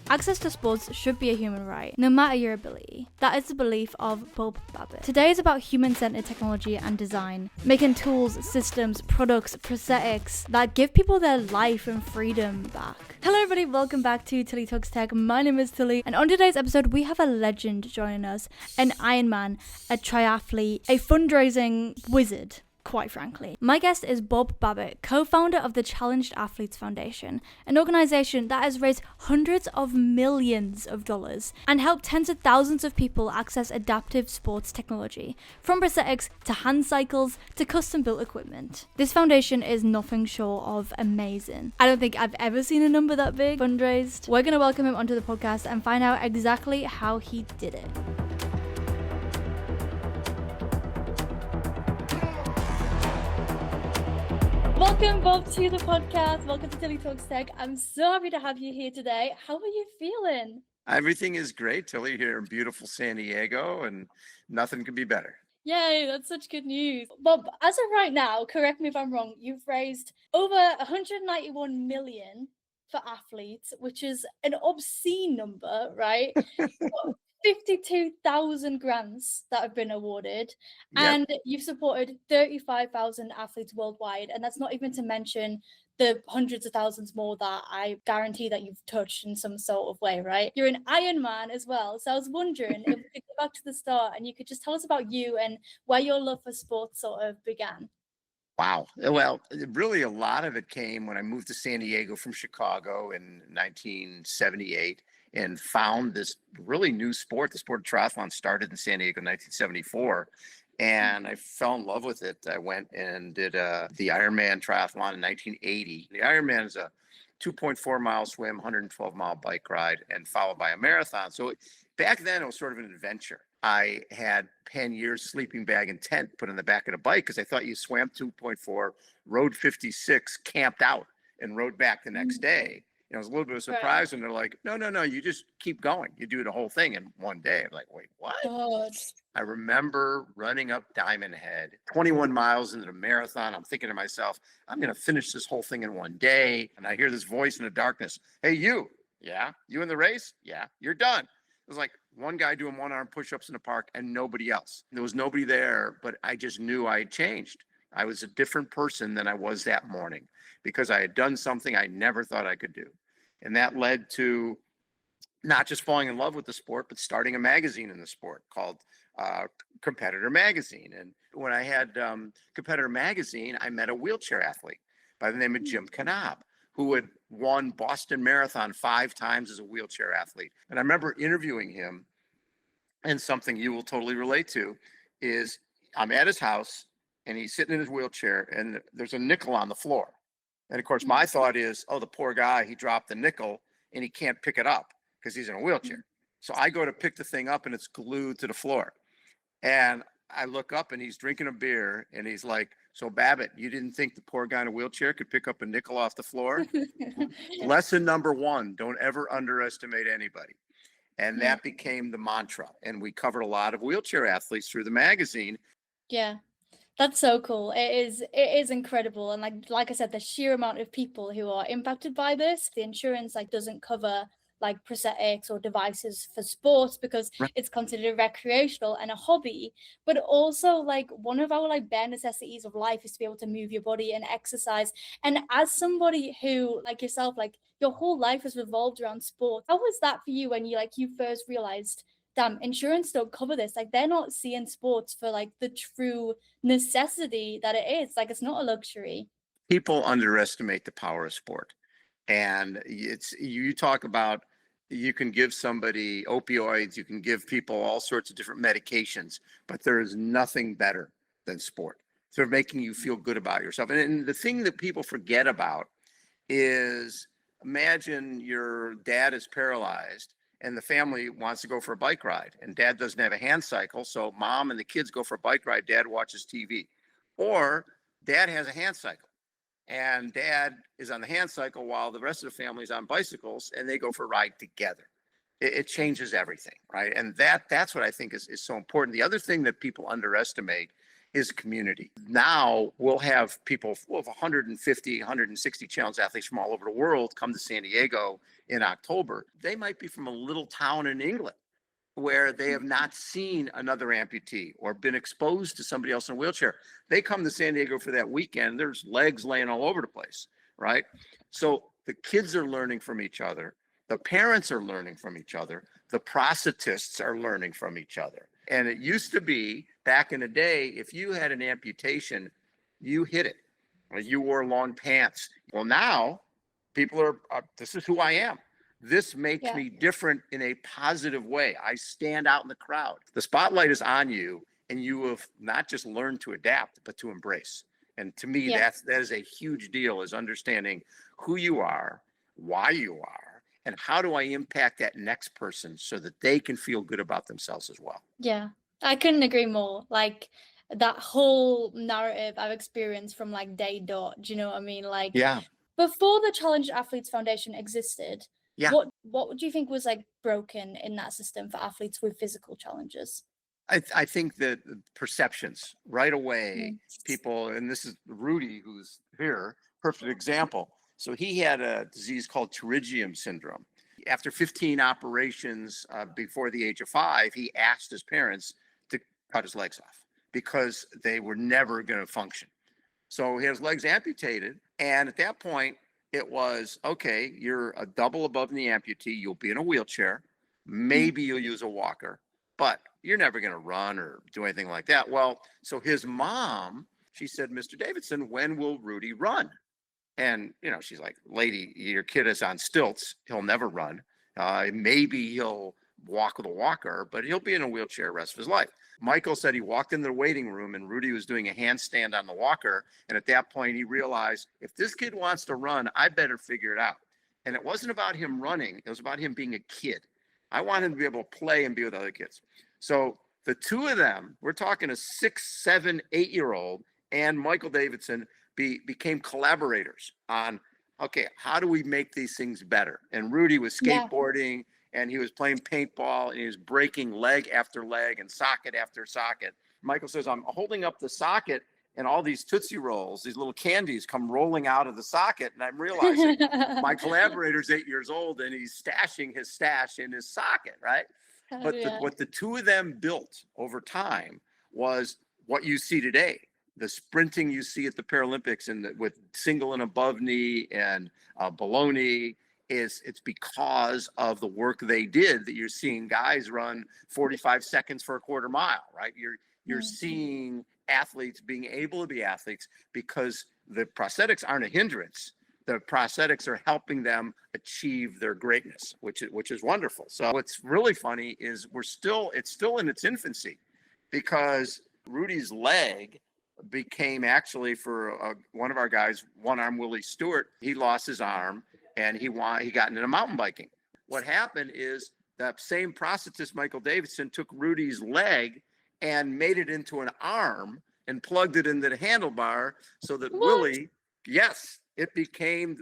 Access to sports should be a human right, no matter your ability. That is the belief of Bob Babbitt. Today is about human-centered technology and design, making tools, systems, products, prosthetics that give people their life and freedom back. Hello everybody, welcome back to Tilly Talks Tech. My name is Tilly, and on today's episode we have a legend joining us, an Ironman, a triathlete, a fundraising wizard. Quite frankly. My guest is Bob Babbitt, co-founder of the Challenged Athletes Foundation, an organization that has raised hundreds of millions of dollars and helped tens of thousands of people access adaptive sports technology, from prosthetics to hand cycles to custom-built equipment. This foundation is nothing short of amazing. I don't think I've ever seen a number that big fundraised. We're going to welcome him onto the podcast and find out exactly how he did it. Welcome, Bob, to the podcast. Welcome to Tilly Talks Tech. I'm so happy to have you here today. How are you feeling? Everything is great, Tilly, here in beautiful San Diego, and nothing could be better. Yay, that's such good news. Bob, as of right now, correct me if I'm wrong, you've raised over 191 million for athletes, which is an obscene number, right? 52,000 grants that have been awarded, and you've supported 35,000 athletes worldwide, and that's not even to mention the hundreds of thousands more that I guarantee that you've touched in some sort of way, right? You're an Ironman as well, so I was wondering if we could go back to the start and you could just tell us about you and where your love for sports sort of began. Wow. Well, really a lot of it came when I moved to San Diego from Chicago in 1978 and found this really new sport. The sport of triathlon started in San Diego in 1974. And I fell in love with it. I went and did the Ironman triathlon in 1980. The Ironman is a 2.4 mile swim, 112 mile bike ride, and followed by a marathon. So back then it was sort of an adventure. I had Panniers sleeping bag and tent put in the back of the bike because I thought you swam 2.4, rode 56, camped out, and rode back the next day. It was a little bit of a surprise when they're like, no, you just keep going. You do the whole thing in one day. I'm like, wait, what? God. I remember running up Diamond Head, 21 miles into the marathon. I'm thinking to myself, I'm going to finish this whole thing in one day. And I hear this voice in the darkness. Hey, you. Yeah. You in the race? Yeah. You're done. It was like one guy doing one-arm push-ups in the park and nobody else. There was nobody there, but I just knew I had changed. I was a different person than I was that morning because I had done something I never thought I could do. And that led to not just falling in love with the sport, but starting a magazine in the sport called Competitor Magazine. And when I had Competitor Magazine, I met a wheelchair athlete by the name of Jim Knob, who had won Boston Marathon 5 times as a wheelchair athlete. And I remember interviewing him, and something you will totally relate to is I'm at his house and he's sitting in his wheelchair and there's a nickel on the floor. And of course, my thought is, oh, the poor guy, he dropped the nickel and he can't pick it up because he's in a wheelchair. So I go to pick the thing up and it's glued to the floor. And I look up and he's drinking a beer and he's like, so Babbitt, you didn't think the poor guy in a wheelchair could pick up a nickel off the floor? Lesson number 1, don't ever underestimate anybody. And that became the mantra. And we covered a lot of wheelchair athletes through the magazine. Yeah. That's so cool. It is incredible. And like I said, the sheer amount of people who are impacted by this, the insurance doesn't cover like prosthetics or devices for sports because it's considered recreational and a hobby. But also one of our bare necessities of life is to be able to move your body and exercise. And as somebody who like yourself, your whole life has revolved around sport, how was that for you when you first realized, damn, insurance don't cover this? They're not seeing sports for the true necessity that it is. It's not a luxury. People underestimate the power of sport. And you talk about, you can give somebody opioids, you can give people all sorts of different medications, but there is nothing better than sport. They're making you feel good about yourself. And the thing that people forget about is, imagine your dad is paralyzed and the family wants to go for a bike ride and dad doesn't have a hand cycle. So mom and the kids go for a bike ride, dad watches TV. Or dad has a hand cycle and dad is on the hand cycle while the rest of the family is on bicycles and they go for a ride together. It changes everything, right? And that's what I think is so important. The other thing that people underestimate is community. Now we'll have 150, 160 challenge athletes from all over the world come to San Diego in October, they might be from a little town in England where they have not seen another amputee or been exposed to somebody else in a wheelchair. They come to San Diego for that weekend, there's legs laying all over the place, right? So the kids are learning from each other. The parents are learning from each other. The prosthetists are learning from each other. And it used to be back in the day, if you had an amputation, you hit it. You wore long pants. Well, now people are, this is who I am. This makes me different in a positive way. I stand out in the crowd. The spotlight is on you, and you have not just learned to adapt, but to embrace. And to me, that is a huge deal, is understanding who you are, why you are, and how do I impact that next person so that they can feel good about themselves as well. Yeah, I couldn't agree more. Like that whole narrative I've experienced from like day dot. Do you know what I mean? Like before the Challenged Athletes Foundation existed, what do you think was like broken in that system for athletes with physical challenges? I think that perceptions right away, people, and this is Rudy, who's here, perfect example. So he had a disease called pterygium syndrome. After 15 operations before the age of 5, he asked his parents to cut his legs off because they were never going to function. So he had his legs amputated. And at that point, it was, okay, you're a double above knee amputee. You'll be in a wheelchair. Maybe you'll use a walker, but you're never going to run or do anything like that. Well, so his mom, she said, Mr. Davidson, when will Rudy run? And, you know, she's like, lady, your kid is on stilts. He'll never run. Maybe he'll walk with a walker, but he'll be in a wheelchair the rest of his life. Michael said he walked in the waiting room and Rudy was doing a handstand on the walker. And at that point, he realized, if this kid wants to run, I better figure it out. And it wasn't about him running. It was about him being a kid. I want him to be able to play and be with other kids. So the two of them, we're talking a 6, 7, 8-year-old and Michael Davidson, became collaborators on, okay, how do we make these things better? And Rudy was skateboarding and he was playing paintball and he was breaking leg after leg and socket after socket. Michael says, I'm holding up the socket and all these Tootsie Rolls, these little candies come rolling out of the socket. And I'm realizing my collaborator's 8 years old and he's stashing his stash in his socket, right? But what the two of them built over time was what you see today. The sprinting you see at the Paralympics and with single and above knee and below knee, it's because of the work they did that you're seeing guys run 45 seconds for a quarter mile, right? You're seeing athletes being able to be athletes because the prosthetics aren't a hindrance. The prosthetics are helping them achieve their greatness, which is wonderful. So what's really funny is it's still in its infancy, because Rudy's leg became actually for one of our guys, one arm Willie Stewart. He lost his arm and he got into mountain biking. What happened is that same prosthetist, Michael Davidson, took Rudy's leg and made it into an arm and plugged it into the handlebar so that Willie, it became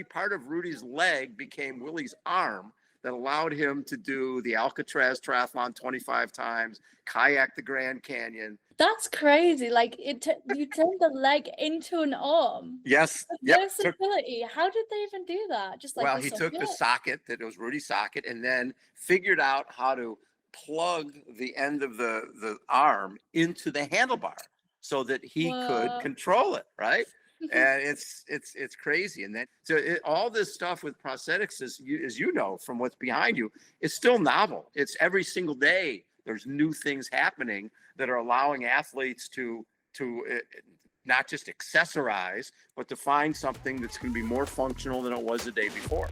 part of Rudy's leg became Willie's arm that allowed him to do the Alcatraz triathlon 25 times, kayak the Grand Canyon. That's crazy. Like you turned the leg into an arm. Yes. Versatility. How did they even do that? Just like, well, he took the socket that was Rudy's socket and then figured out how to plug the end of the arm into the handlebar so that he could control it, right? And it's crazy. And then all this stuff with prosthetics, as you know from what's behind you, is still novel. It's every single day there's new things happening that are allowing athletes to not just accessorize, but to find something that's going to be more functional than it was the day before.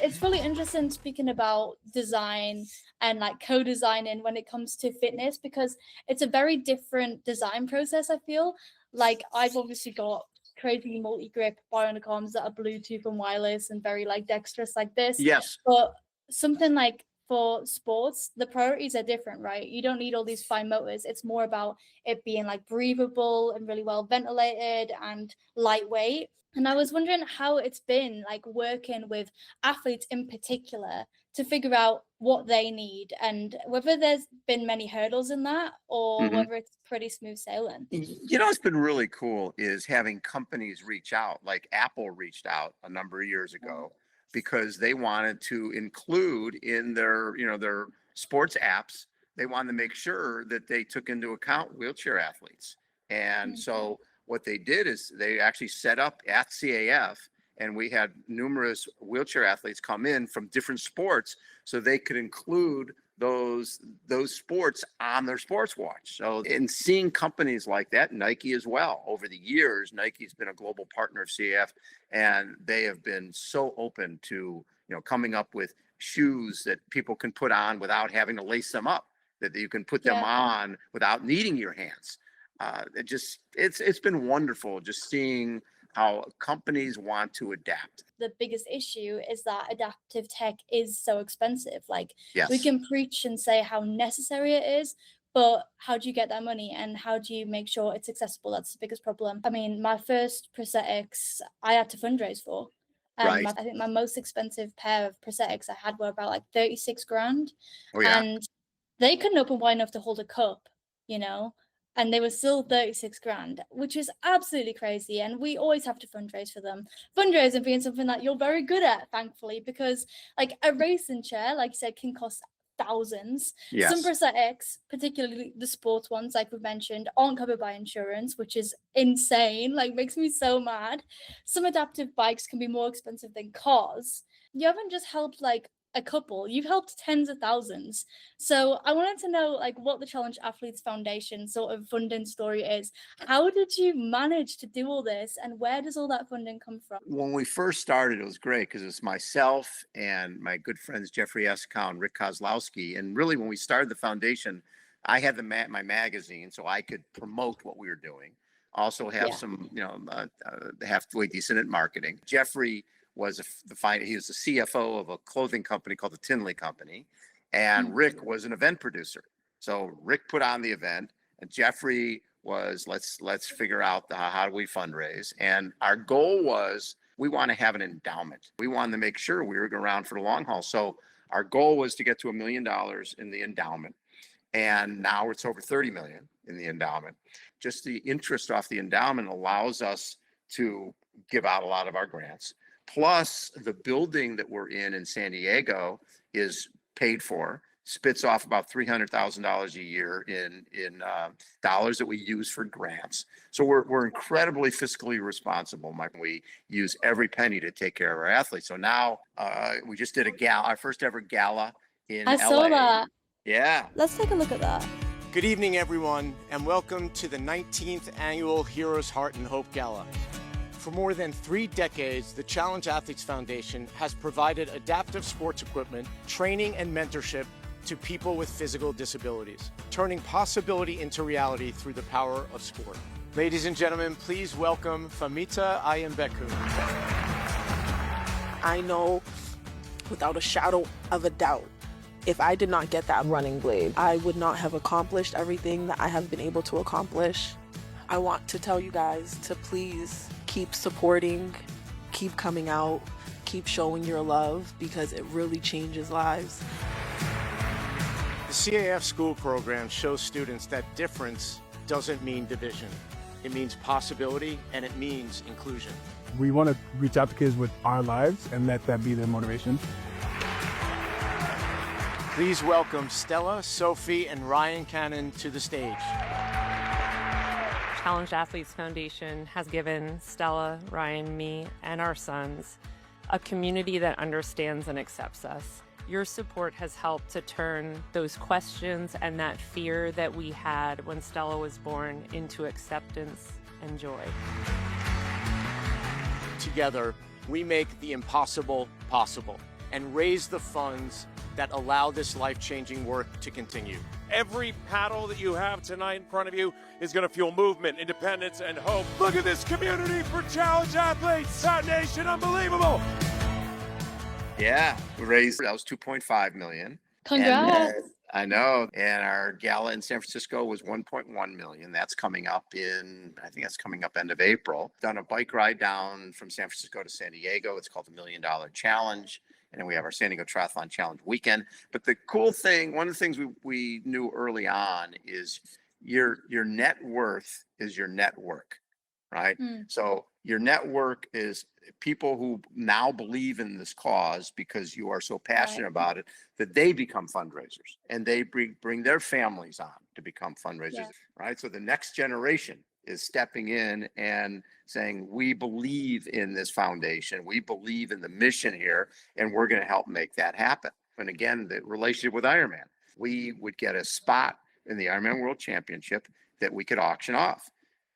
It's really interesting speaking about design and like co-designing when it comes to fitness, because it's a very different design process. I feel like I've obviously got crazy multi-grip bionic arms that are Bluetooth and wireless and very like dexterous like this. Yes. But something like for sports, the priorities are different, right? You don't need all these fine motors. It's more about it being like breathable and really well ventilated and lightweight. And I was wondering how it's been like working with athletes in particular to figure out what they need and whether there's been many hurdles in that or Mhm. whether it's pretty smooth sailing. You know, what's been really cool is having companies reach out, like Apple reached out a number of years ago because they wanted to include in their, their sports apps, they wanted to make sure that they took into account wheelchair athletes. And Mhm. so what they did is they actually set up at CAF, and we had numerous wheelchair athletes come in from different sports so they could include those sports on their sports watch. So in seeing companies like that, Nike as well, over the years, Nike's been a global partner of CAF, and they have been so open to, coming up with shoes that people can put on without having to lace them up, that you can put them Yeah. on without needing your hands. It's been wonderful just seeing how companies want to adapt. The biggest issue is that adaptive tech is so expensive. Like, we Yes. can preach and say how necessary it is, but how do you get that money and how do you make sure it's accessible? That's the biggest problem. I mean, my first prosthetics I had to fundraise for. And Right. I think my most expensive pair of prosthetics I had were about like 36 grand. Oh yeah. And they couldn't open wide enough to hold a cup, you know? And they were still 36 grand, which is absolutely crazy. And we always have to fundraise for them. Fundraising being something that you're very good at, thankfully, because like a racing chair, like you said, can cost thousands. Some Yes. prosthetics, particularly the sports ones, like we mentioned, aren't covered by insurance, which is insane. Like, makes me so mad. Some adaptive bikes can be more expensive than cars. You haven't just helped like a couple, you've helped tens of thousands. So I wanted to know like what the Challenge Athletes Foundation sort of funding story is. How did you manage to do all this and where does all that funding come from? When we first started, it was great because it was myself and my good friends Jeffrey Eskow and Rick Kozlowski. And really, when we started the foundation, I had my magazine so I could promote what we were doing. Also have Yeah. some, halfway decent at marketing. Jeffrey was he was the CFO of a clothing company called the Tinley Company, and Rick was an event producer. So Rick put on the event, and Jeffrey was let's figure out how do we fundraise. And our goal was we want to have an endowment. We wanted to make sure we were around for the long haul. So our goal was to get to $1 million in the endowment. And now it's over 30 million in the endowment. Just the interest off the endowment allows us to give out a lot of our grants. Plus, the building that we're in San Diego is paid for, spits off about $300,000 a year in dollars that we use for grants. So we're incredibly fiscally responsible, Mike. We use every penny to take care of our athletes. So now we just did a gala, our first ever gala in I LA. saw that. Yeah. Let's take a look at that. Good evening, everyone, and welcome to the 19th Annual Heroes Heart and Hope Gala. For more than 3 decades, the Challenge Athletes Foundation has provided adaptive sports equipment, training, and mentorship to people with physical disabilities, turning possibility into reality through the power of sport. Ladies and gentlemen, please welcome Famita Ayembeku. I know without a shadow of a doubt, if I did not get that running blade, I would not have accomplished everything that I have been able to accomplish. I want to tell you guys to please keep supporting, keep coming out, keep showing your love because it really changes lives. The CAF school program shows students that difference doesn't mean division. It means possibility and it means inclusion. We want to reach out to kids with our lives and let that be their motivation. Please welcome Stella, Sophie, and Ryan Cannon to the stage. Challenge Athletes Foundation has given Stella, Ryan, me, and our sons a community that understands and accepts us. Your support has helped to turn those questions and that fear that we had when Stella was born into acceptance and joy. Together, we make the impossible possible and raise the funds that allow this life-changing work to continue. Every paddle that you have tonight in front of you is going to fuel movement, independence, and hope. Look at this community for Challenge Athletes Foundation. Unbelievable. Yeah, we raised, that was 2.5 million. Congrats. And, I know. And our gala in San Francisco was 1.1 million. That's coming up I think that's coming up end of April. Done a bike ride down from San Francisco to San Diego. It's called the $1 Million Challenge. And then we have our San Diego Triathlon Challenge weekend. But the cool thing, one of the things we knew early on is your net worth is your network, right? So your network is people who now believe in this cause because you are so passionate about it that they become fundraisers and they bring their families on to become fundraisers, right? So the next generation is stepping in and saying, we believe in this foundation, we believe in the mission here, and we're going to help make that happen. And again, the relationship with Ironman, we would get a spot in the Ironman World Championship that we could auction off.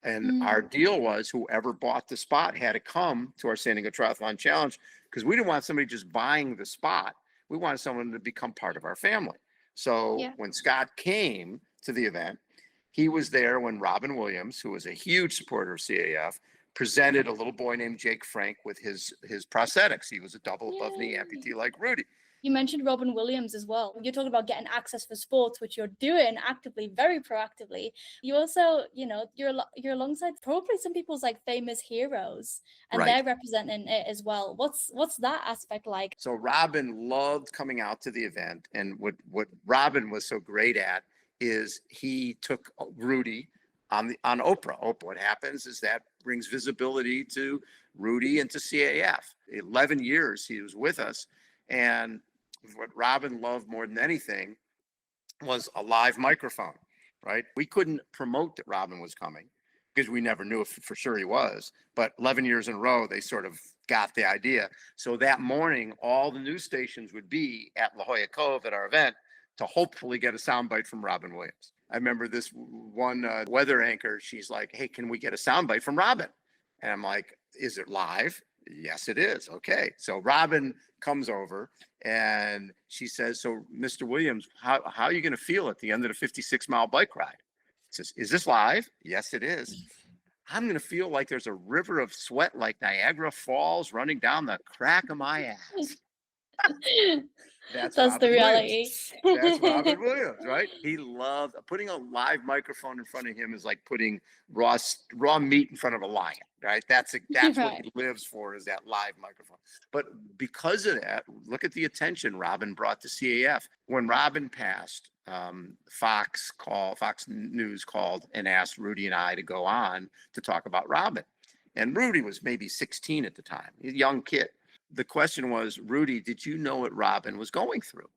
And our deal was whoever bought the spot had to come to our San Diego Triathlon Challenge, because we didn't want somebody just buying the spot. We wanted someone to become part of our family. So when Scott came to the event, he was there when Robin Williams, who was a huge supporter of CAF, presented a little boy named Jake Frank with his prosthetics. He was a double above knee amputee like Rudy. You mentioned Robin Williams as well. You're talking about getting access for sports, which you're doing actively, very proactively. You also, you're alongside probably some people's like famous heroes, and they're representing it as well. What's that aspect like? So Robin loved coming out to the event, and what Robin was so great at is he took Rudy on Oprah. What happens is that brings visibility to Rudy and to CAF. 11 years he was with us, and what Robin loved more than anything was a live microphone, right? We couldn't promote that Robin was coming because we never knew if for sure he was, but 11 years in a row, they sort of got the idea. So that morning, all the news stations would be at La Jolla Cove at our event to hopefully get a soundbite from Robin Williams. I remember this one weather anchor, she's like, hey, can we get a soundbite from Robin? And I'm like, is it live? Yes, it is. Okay. So Robin comes over and she says, so Mr. Williams, how are you going to feel at the end of the 56-mile bike ride? He says, is this live? Yes, it is. I'm going to feel like there's a river of sweat like Niagara Falls running down the crack of my ass. That's the reality. That's Robin Williams, right? He loved putting a live microphone in front of him is like putting raw meat in front of a lion, right? That's what he lives for, is that live microphone. But because of that, look at the attention Robin brought to CAF. When Robin passed, Fox News called and asked Rudy and I to go on to talk about Robin. And Rudy was maybe 16 at the time, a young kid. The question was, Rudy, did you know what Robin was going through?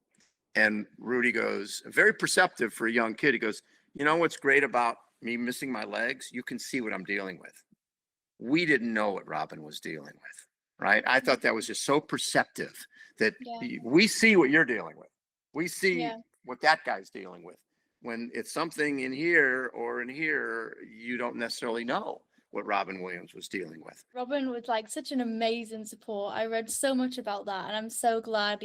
And Rudy goes, very perceptive for a young kid. He goes, you know what's great about me missing my legs? You can see what I'm dealing with. We didn't know what Robin was dealing with, right? I thought that was just so perceptive that we see what you're dealing with. We see what that guy's dealing with. When it's something in here or in here, you don't necessarily know what Robin Williams was dealing with. Robin was like such an amazing support. I read so much about that, and I'm so glad,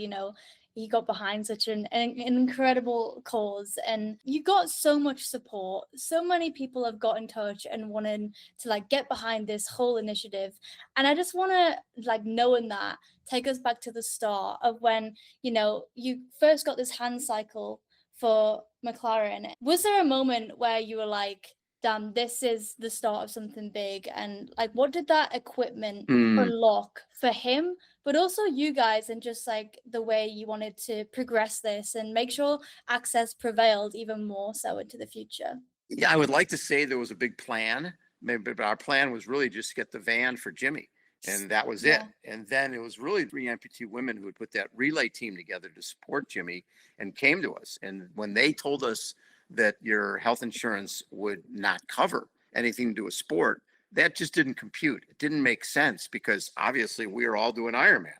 he got behind such an incredible cause, and you got so much support. So many people have got in touch and wanted to like get behind this whole initiative. And I just want to knowing that, take us back to the start of when, you first got this hand cycle for McLaren. Was there a moment where you were like, damn, this is the start of something big? And what did that equipment unlock for him, but also you guys, and just the way you wanted to progress this and make sure access prevailed even more so into the future? Yeah, I would like to say there was a big plan, but our plan was really just to get the van for Jimmy. And that was it. And then it was really 3 amputee women who had put that relay team together to support Jimmy and came to us. And when they told us that your health insurance would not cover anything to do with sport, that just didn't compute. It didn't make sense, because obviously we were all doing Ironman.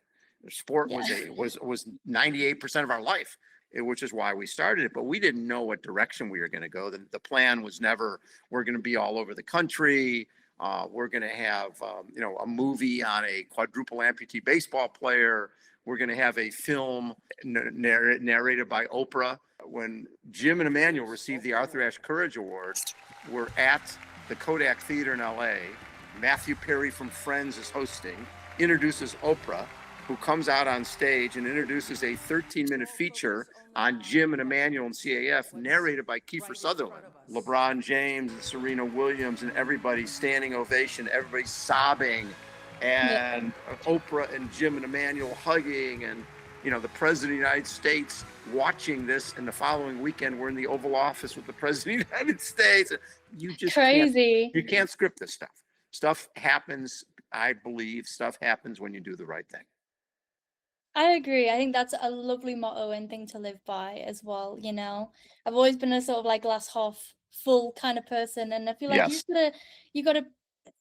Sport was 98% of our life, which is why we started it. But we didn't know what direction we were going to go. The plan was never, we're going to be all over the country. We're going to have, a movie on a quadruple amputee baseball player. We're going to have a film narrated by Oprah. When Jim and Emmanuel received the Arthur Ashe Courage Award, we're at the Kodak Theater in LA. Matthew Perry from Friends is hosting, introduces Oprah, who comes out on stage and introduces a 13-minute feature on Jim and Emmanuel and CAF, narrated by Kiefer Sutherland. LeBron James and Serena Williams and everybody standing ovation, everybody sobbing, and Oprah and Jim and Emmanuel hugging, and the president of the United States watching this, and the following weekend we're in the Oval Office with the president of the United States. You just Crazy. can't script this stuff. Stuff happens. I believe stuff happens when you do the right thing. I agree. I think that's a lovely motto and thing to live by as well, you know. I've always been a sort of like glass half full kind of person, and I feel like Yes. you gotta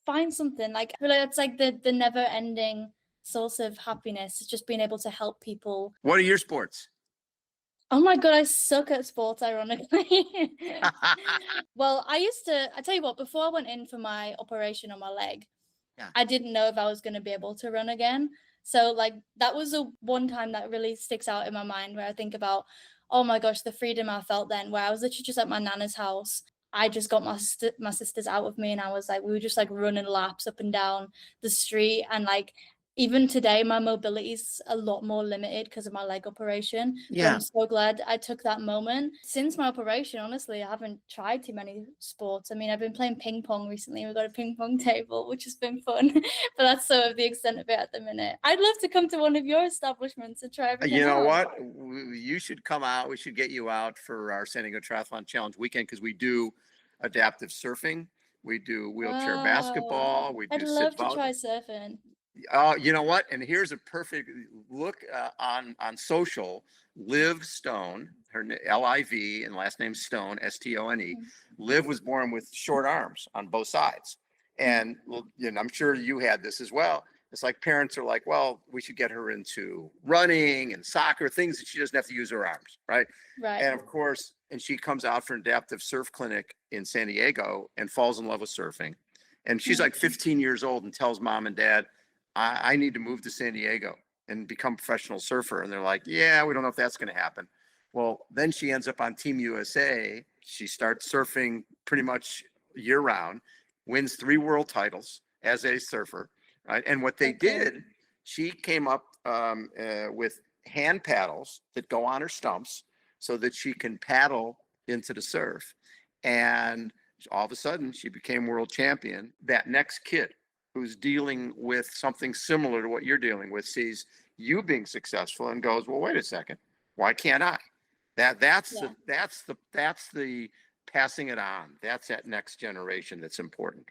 find something. Like I feel like it's like the never ending source of happiness, just being able to help people. What are your sports? Oh my God, I suck at sports, ironically. Well, I tell you what, before I went in for my operation on my leg, Yeah. I didn't know if I was going to be able to run again. So like that was the one time that really sticks out in my mind where I think about, oh my gosh, the freedom I felt then, where I was literally just at my nana's house. I just got my sisters out with me, and I was like, we were just like running laps up and down the street, and like even today my mobility is a lot more limited because of my leg operation. But Yeah. I'm so glad I took that moment. Since my operation, honestly, I haven't tried too many sports. I mean, I've been playing ping pong recently. We've got a ping pong table, which has been fun. But that's sort of the extent of it at the minute. I'd love to come to one of your establishments and try everything You know out. what? You should come out. We should get you out for our San Diego Triathlon Challenge weekend, because we do adaptive surfing. We do wheelchair Wow. basketball. We do I'd love sit to volleyball. try surfing. You know what? And here's a perfect look on social. Liv Stone, Liv, and last name Stone, Stone. Liv was born with short arms on both sides, and I'm sure you had this as well. It's like parents are like, well, we should get her into running and soccer, things that she doesn't have to use her arms, right? Right. And of course, and she comes out for an adaptive surf clinic in San Diego and falls in love with surfing. And she's like 15 years old and tells mom and dad, I need to move to San Diego and become a professional surfer. And they're like, yeah, we don't know if that's going to happen. Well, then she ends up on Team USA. She starts surfing pretty much year round, wins 3 world titles as a surfer, right? And what they did, she came up with hand paddles that go on her stumps so that she can paddle into the surf. And all of a sudden, she became world champion. That next kid who's dealing with something similar to what you're dealing with sees you being successful and goes, well, wait a second, why can't I? That's the passing it on. That's that next generation that's important.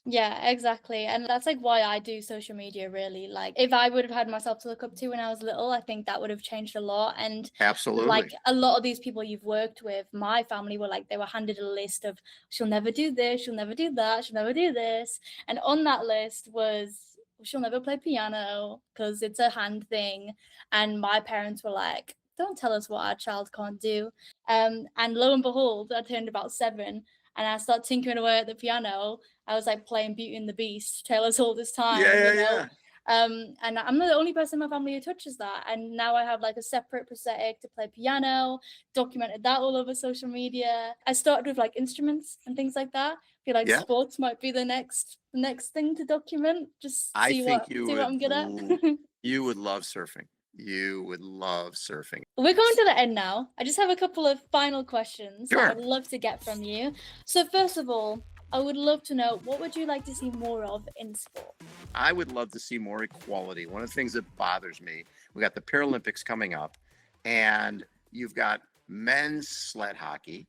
Yeah, exactly. And that's like why I do social media, really. Like if I would have had myself to look up to when I was little, I think that would have changed a lot. And Absolutely. like a lot of these people you've worked with, my family were like, they were handed a list of, she'll never do this, she'll never do that, she'll never do this. And on that list was, she'll never play piano because it's a hand thing. And my parents were like, don't tell us what our child can't do. And lo and behold, I turned about 7 and I started tinkering away at the piano. I was like playing Beauty and the Beast, Taylor's Oldest Time, you know. And I'm not the only person in my family who touches that. And now I have like a separate prosthetic to play piano, documented that all over social media. I started with like instruments and things like that. I feel like sports might be the next thing to document. Just see what I'm good at. You would love surfing. You would love surfing. We're going to the end now. I just have a couple of final questions Sure. that I would love to get from you. So first of all, I would love to know, what would you like to see more of in sport? I would love to see more equality. One of the things that bothers me, we got the Paralympics coming up, and you've got men's sled hockey,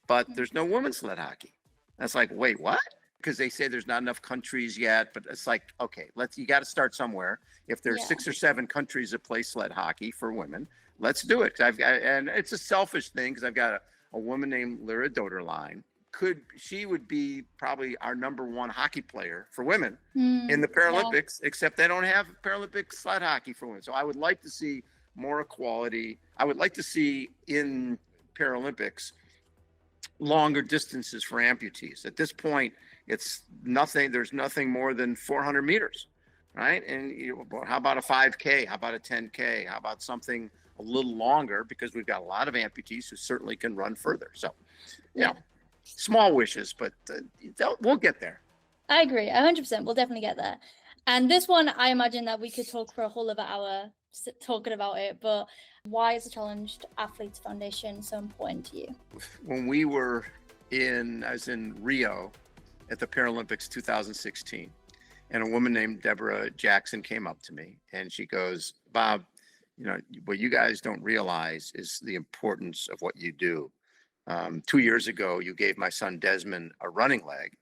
but there's no women's sled hockey. That's like, wait, what? Because they say there's not enough countries yet, but it's like, okay, you got to start somewhere. If there's 6 or 7 countries that play sled hockey for women, let's do it. And it's a selfish thing because I've got a woman named Lyra Doderline. She would be probably our #1 hockey player for women in the Paralympics, except they don't have Paralympic sled hockey for women. So I would like to see more equality. I would like to see in Paralympics longer distances for amputees. At this point, it's nothing. There's nothing more than 400 meters, right? And how about a 5K? How about a 10K? How about something a little longer? Because we've got a lot of amputees who certainly can run further. So, you know, small wishes, but we'll get there. I agree, 100%. We'll definitely get there. And this one, I imagine that we could talk for a whole other hour talking about it. But why is the Challenged Athletes Foundation so important to you? When I was in Rio at the Paralympics 2016, and a woman named Deborah Jackson came up to me and she goes, Bob, what you guys don't realize is the importance of what you do. 2 years ago, you gave my son Desmond a running leg,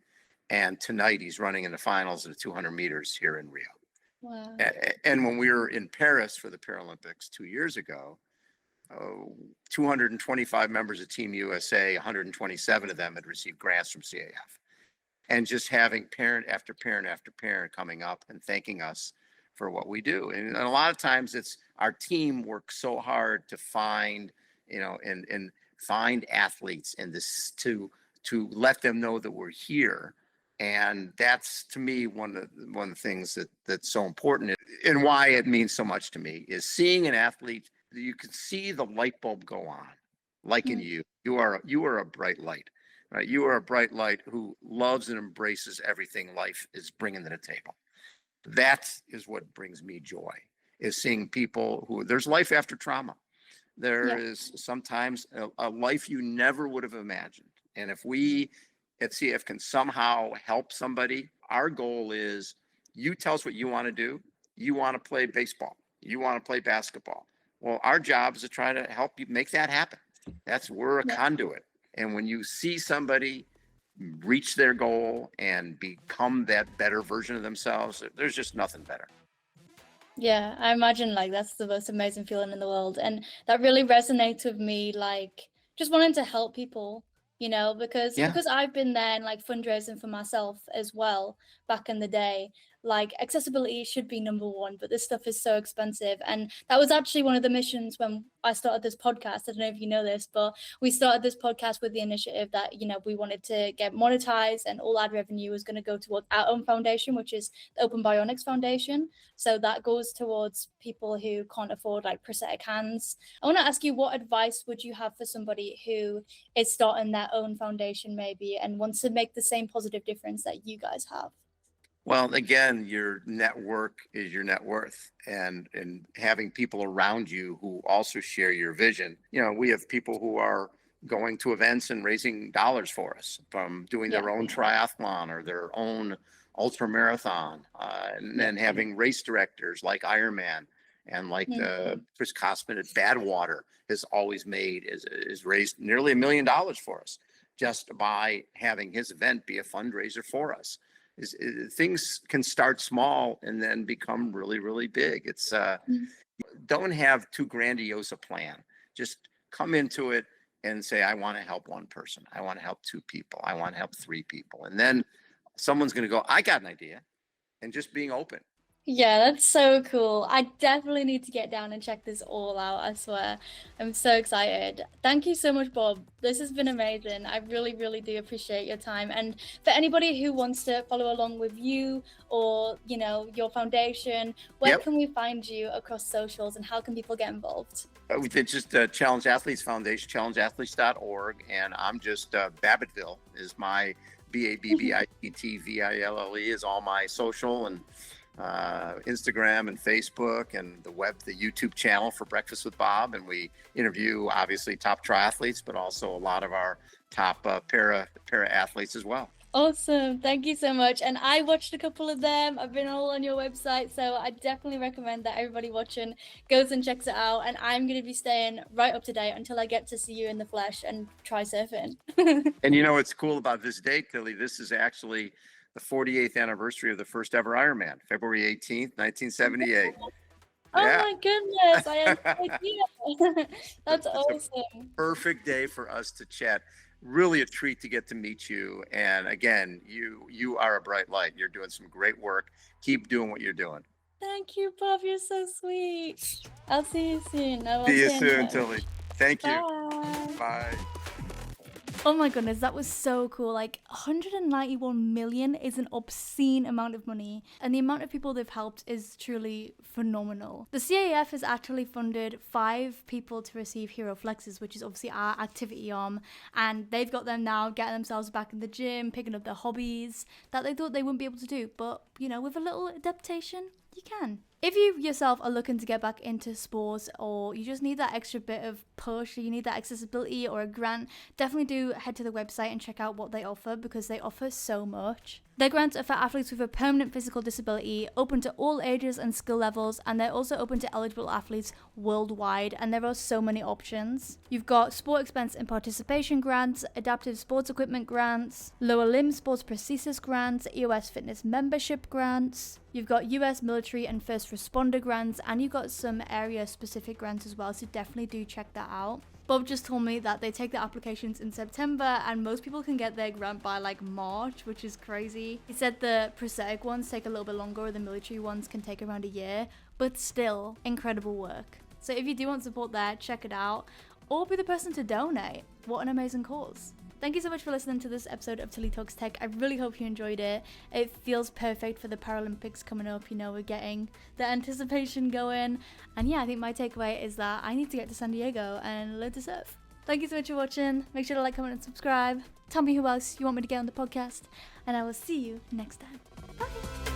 and tonight he's running in the finals of the 200 meters here in Rio. Wow. And when we were in Paris for the Paralympics 2 years ago, 225 members of Team USA, 127 of them had received grants from CAF. And just having parent after parent after parent coming up and thanking us for what we do. And a lot of times it's our team works so hard to find, and find athletes and this to let them know that we're here. And that's, to me, one of the things that's so important, and why it means so much to me is seeing an athlete. You can see the light bulb go on, like in you. You are a bright light, right? You are a bright light who loves and embraces everything life is bringing to the table. That is what brings me joy, is seeing people who there's life after trauma. There is sometimes a life you never would have imagined. And if we at CF can somehow help somebody, our goal is you tell us what you want to do. You want to play baseball. You want to play basketball. Well, our job is to try to help you make that happen. We're a conduit. And when you see somebody reach their goal and become that better version of themselves, there's just nothing better. Yeah, I imagine that's the most amazing feeling in the world. And that really resonates with me, just wanting to help people, because I've been there and fundraising for myself as well back in the day. Accessibility should be number one, but this stuff is so expensive. And that was actually one of the missions when I started this podcast. I don't know if you know this, but we started this podcast with the initiative that, we wanted to get monetized, and all ad revenue was going to go towards our own foundation, which is the Open Bionics Foundation. So that goes towards people who can't afford prosthetic hands. I want to ask you, what advice would you have for somebody who is starting their own foundation maybe and wants to make the same positive difference that you guys have? Well, again, your network is your net worth, and having people around you who also share your vision. We have people who are going to events and raising dollars for us, from doing their own triathlon or their own ultra marathon, and then having race directors like Ironman and Chris Kosman at Badwater has always is raised nearly $1 million for us just by having his event be a fundraiser for us. Things can start small and then become really, really big. It's don't have too grandiose a plan. Just come into it and say, I want to help one person. I want to help 2 people. I want to help 3 people. And then someone's going to go, I got an idea. And just being open. Yeah, that's so cool. I definitely need to get down and check this all out, I swear. I'm so excited. Thank you so much, Bob. This has been amazing. I really, really do appreciate your time. And for anybody who wants to follow along with you or, your foundation, where can we find you across socials, and how can people get involved? It's just Challenge Athletes Foundation, challengeathletes.org. And I'm just Babbittville is my BABBITTVILLE is all my social, and Instagram and Facebook, and the YouTube channel for Breakfast with Bob. And we interview obviously top triathletes, but also a lot of our top para athletes as well. Awesome. Thank you so much. And I watched a couple of them. I've been all on your website, so I definitely recommend that everybody watching goes and checks it out. And I'm going to be staying right up to date until I get to see you in the flesh and try surfing. And what's cool about this date, Tilly, this is actually the 48th anniversary of the first ever Ironman, February 18th, 1978. Oh my goodness, I had no idea. That's awesome. Perfect day for us to chat. Really a treat to get to meet you. And again, you are a bright light. You're doing some great work. Keep doing what you're doing. Thank you, Bob. You're so sweet. I'll see you soon. See you soon, Tilly. Thank you. Bye. Bye. Oh my goodness, that was so cool. 191 million is an obscene amount of money, and the amount of people they've helped is truly phenomenal. The CAF has actually funded 5 people to receive Hero Flexes, which is obviously our activity arm, and they've got them now getting themselves back in the gym, picking up their hobbies that they thought they wouldn't be able to do. But, with a little adaptation, you can. If you yourself are looking to get back into sports, or you just need that extra bit of push, or you need that accessibility or a grant, definitely do head to the website and check out what they offer, because they offer so much. Their grants are for athletes with a permanent physical disability, open to all ages and skill levels, and they're also open to eligible athletes worldwide, and there are so many options. You've got sport expense and participation grants, adaptive sports equipment grants, lower limb sports prosthesis grants, EOS fitness membership grants. You've got US military and first responder grants, and you've got some area specific grants as well, so definitely do check that out. Bob just told me that they take the applications in September, and most people can get their grant by like March, which is crazy. He said the prosthetic ones take a little bit longer, or the military ones can take around a year, but still incredible work. So if you do want support there, check it out, or be the person to donate. What an amazing cause. Thank you so much for listening to this episode of Tilly Talks Tech. I really hope you enjoyed it. It feels perfect for the Paralympics coming up. You know, we're getting the anticipation going. And yeah, I think my takeaway is that I need to get to San Diego and learn to surf. Thank you so much for watching. Make sure to like, comment, and subscribe. Tell me who else you want me to get on the podcast. And I will see you next time. Bye.